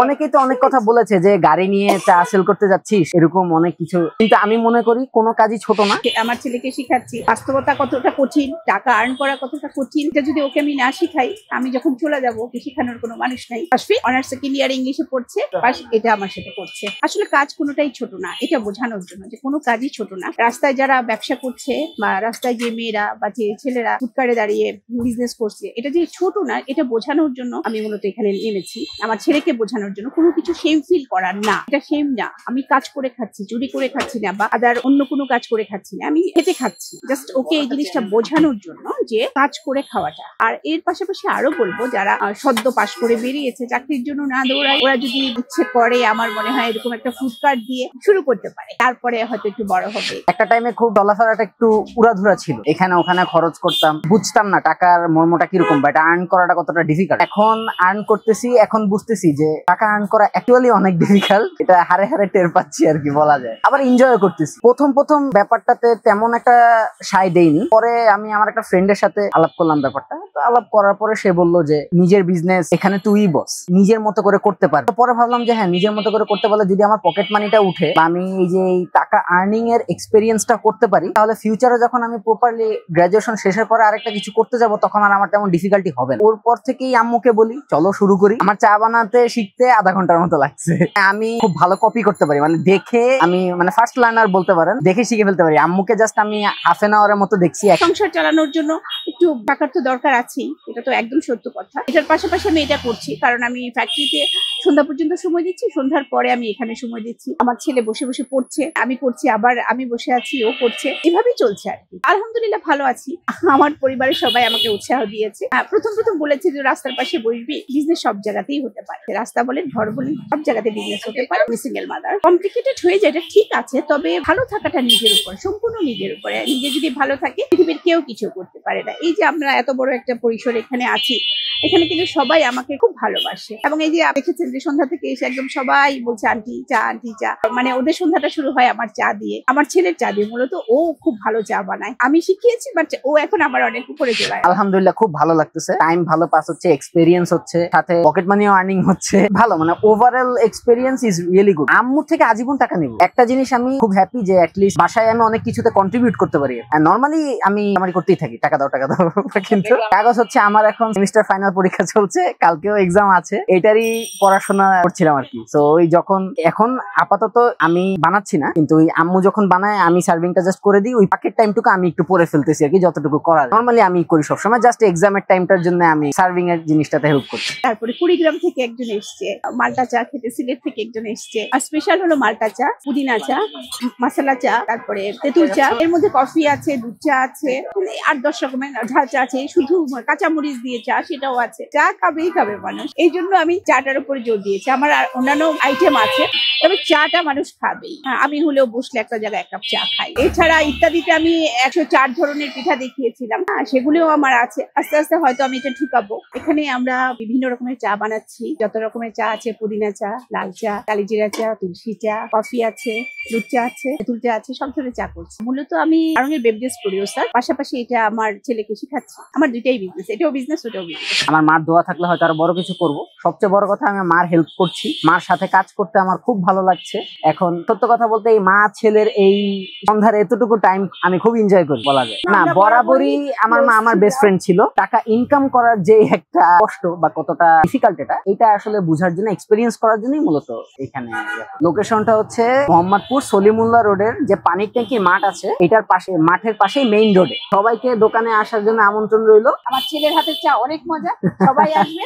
অনেকেই তো অনেক কথা বলেছে যে গাড়ি নিয়ে চা সেল করতে যাচ্ছিস, এরকম অনেক কিছু, কিন্তু আমি মনে করি কোনো কাজই ছোট না। আমার ছেলেকে শিখাচ্ছি বাস্তবতা কতটা কঠিন, টাকা আর্ন করা কতটা কঠিন। এটা যদি ওকে আমি না শিখাই, আমি যখন চলে যাবো ওকে শেখানোর কোনো মানুষ নাই। অনার্স সেকেন্ড ইয়ার ইংলিশে পড়ছে, এটা আমার সাথে করছে। আসলে কাজ কোনোটাই ছোট না, এটা বোঝানোর জন্য যে কোনো কাজই ছোট না। রাস্তায় যারা ব্যবসা করছে বা রাস্তায় যে মেয়েরা বা যে ছেলেরা ফুটকারে দাঁড়িয়ে বিজনেস করছে, এটা যে ছোট না এটা বোঝানোর জন্য আমি মূলত এখানে নেমেছি। আমার ছেলেকে বোঝানোর জন্য কোনো কিছু সেম ফিল করার না, এটা সেম না। আমি কাজ করে খাচ্ছি, চুরি করে খাচ্ছি না, বা আদার অন্য কোনো কাজ করে খাচ্ছি না, আমি খেতে খাচ্ছি। জাস্ট ওকে এই জিনিসটা বোঝানোর জন্য যে কাজ করে খাওয়াটা। আর এর পাশাপাশি আরো বলবো, যারা সদ্য পাশ করে বেরিয়েছে, চাকরির জন্য না দৌড়ায়, ওরা যদি ইচ্ছে করে আমার মনে হয় এরকম একটা ফুড কার্ট দিয়ে শুরু করতে পারে, তারপরে হয়তো একটু বড় হবে। একটা টাইমে খুব চলাফেরাটা একটু উড়াধুরা ছিল, এখানে ওখানে খরচ করতাম, বুঝতাম না টাকার মর্মটা কিরকম বা এটা আর্ন করাটা কতটা ডিফিকাল্ট। এখন আর্ন করতেছি, এখন বুঝতেছি যে টাকা আর্ন করা অ্যাকচুয়ালি অনেক ডিফিকাল্ট। এটা হারে হারে টের পাচ্ছি আর কি বলা যায়। আবার এনজয় করতেছি। প্রথম ব্যাপারটাতে তেমন একটা সায় দেইনি। পরে আমি আমার একটা ফ্রেন্ডের সাথে আলাপ করলাম ব্যাপারটা। আলাপ করার পরে সে বললো যে নিজের বিজনেস, এখানে তুই বস, নিজের মতো করে করতে পারবি। পরে ভাবলাম যে হ্যাঁ, নিজের মতো করে করতে পারলে যদি আমার পকেট মানিটা উঠে বা আমি এই যে টাকা আর্নিং এর এক্সপেরিয়েন্সটা করতে পারি, তাহলে ফিউচারে যখন আমি প্রপারলি গ্রাজুয়েশন শেষের পরে আরেকটা কিছু করতে যাব, তখন আর আমার তেমন ডিফিকাল্টি হবে না। ওর পর থেকেই আম্মুকে বলি চলো শুরু করি। আমার চা বানাতে শিখতে আধা ঘন্টার মতো লাগছে। আমি খুব ভালো কপি করতে পারি, মানে দেখে আমি মানে ফার্স্ট লার্নার বলতে পারেন, দেখে শিখে ফেলতে পারি। আম্মুকে জাস্ট আমি হাফ এন আওয়ারের মতো দেখছি। সংসার চালানোর জন্য একটু টাকার তো দরকার আছেই, এটা তো একদম সত্য কথা। এটার পাশাপাশি আমি এটা করছি কারণ আমি ফ্যাক্টরিতে সন্ধ্যা পর্যন্ত সময় দিচ্ছি, সন্ধ্যার পরে আমি এখানে সময় দিচ্ছি। আমার ছেলে বসে বসে পড়ছে, আমি পড়ছি, আবার আমি বসে আছি, ও পড়ছে, এভাবেই চলছে আর কি। আলহামদুলিল্লাহ ভালো আছি। আমার পরিবারের সবাই আমাকে উৎসাহ দিয়েছে। প্রথম বলেছে যে রাস্তার পাশে বসবি, বিজনেস সব জায়গাতেই হতে পারে, রাস্তা বলেন, ঘর বলেন, সব জায়গাতে বিজনেস হতে পারে। সিঙ্গেল মাদার কমপ্লিকেটেড হয়ে যায়, এটা ঠিক আছে, তবে ভালো থাকাটা নিজের উপর, সম্পূর্ণ নিজের উপরে। নিজে যদি ভালো থাকে, পৃথিবীর কেউ কিছু করতে পারে না। এই যে আমরা এত বড় একটা পরিসর এখানে আছি, এখানে কিন্তু সবাই আমাকে খুব ভালোবাসে। এবং এই যে দেখেছেন যে সন্ধ্যা থেকে এসে একদম সবাই বলছে আন্টি চা, আন্টি চা। মানে ওদের সন্ধ্যাটা শুরু হয় আমার চা দিয়ে, আমার ছেলের চা দিয়ে। মূলত ও খুব ভালো চা বানায়, আমি শিখিয়েছি, বাট ও এখন আমার অনেক উপরে চলে। আলহামদুলিল্লাহ খুব ভালো লাগতেছে, টাইম ভালো পাস হচ্ছে, এক্সপেরিয়েন্স হচ্ছে, সাথে পকেট মানিও আর্নিং হচ্ছে। ভালো, মানে overall experience is really good. আম্মুর থেকে আজীবন টাকা নিব। একটা জিনিস আমি খুব হ্যাপি যে অ্যাটলিস্ট বাসায় আমি অনেক কিছুতে কন্ট্রিবিউট করতে পারি। নরমালি আমি করতেই থাকি, টাকা দাও টাকা দাও, কিন্তু কাগজ হচ্ছে আমার এখন সেমিস্টার ফাইনাল পরীক্ষা চলছে, কালকেও এক্সাম আছে, এটারই পড়াশোনা করছিলাম আর কি। তো ওই যখন এখন আপাতত আমি বানাচ্ছি না, কিন্তু ওই আম্মু যখন বানায় আমি সার্ভিংটা জাস্ট করে দিই, ওই পাকের টাইমটুকু আমি একটু পরে ফেলতেছি আর কি, যতটুকু করা নরমালি আমি করি সবসময়। জাস্ট এক্সামের টাইমটার জন্য আমি সার্ভিং এর জিনিসটাতে হেল্প করছি। তারপরে কুড়িগ্রাম থেকে একজন এসছে মাল্টা চা খেতে, সিলেট থেকে একজন এসছে। আর স্পেশাল হলো মাল্টা চা, পুদিনা চা, মশলা চা, তারপরে তেঁতুল চা, এর মধ্যে কফি আছে, দুধ চা আছে, 8-10 রকমের ঝাল চা আছে, শুধু কাঁচামরিচ দিয়ে চা, সেটাও আছে। চা খাবেই খাবে মানুষ, এই জন্য আমি চাটার উপরে জোর দিয়েছি। আমার আর অন্যান্য আইটেম আছে, তবে চাটা মানুষ খাবেই। আমি হলেও বসলে একটা জায়গায় 1 কাপ চা খাই। এছাড়া ইত্যাদিতে আমি 104 ধরনের পিঠা দেখিয়েছিলাম, সেগুলিও আমার আছে। আস্তে আস্তে হয়তো আমি এটা ঢুকাবো। এখানে আমরা বিভিন্ন রকমের চা বানাচ্ছি, যত রকমের চা আছে, পুদিনা চা, লাল চা, কালিজিরা চা, তুলসী চা, কফি আছে, দুধ চা আছে, তেঁতুল চা আছে, সব ধরনের চা করছি। মূলত আমি আড়ঙের বিজনেস করিও স্যার, পাশাপাশি এটা আমার ছেলেকে শেখাচ্ছি। আমার দুইটাই বিজনেস, এটাও বিজনেস, ওটাও বিজনেস। আমার মার দোয়া থাকলে হয়তো আরো বড় কিছু করব। সবচেয়ে বড় কথা, আমি মার হেল্প করছি, মার সাথে কাজ করতে আমার খুব ভালো লাগছে। এখন সত্য কথা বলতে এই মা ছেলের এই সন্ধ্যার এতটুকু টাইম আমি খুব এনজয় করি বলা যায়। না, বরাবরই আমার মা আমার বেস্ট ফ্রেন্ড ছিল। টাকা ইনকাম করার যে একটা কষ্ট বা কতটা ডিফিকাল্ট, এটা আসলে বুঝার জন্য, এক্সপেরিয়েন্স করার জন্যই মূলত এখানে। লোকেশনটা হচ্ছে মোহাম্মদপুর সলিমুল্লাহ রোডের যে পানির ট্যাঙ্কির মাঠ আছে, এটার পাশে, মাঠের পাশেই মেইন রোডে। সবাইকে দোকানে আসার জন্য আমন্ত্রণ রইলো। আমার ছেলের হাতের চা অনেক মজা, সবাই আসবে।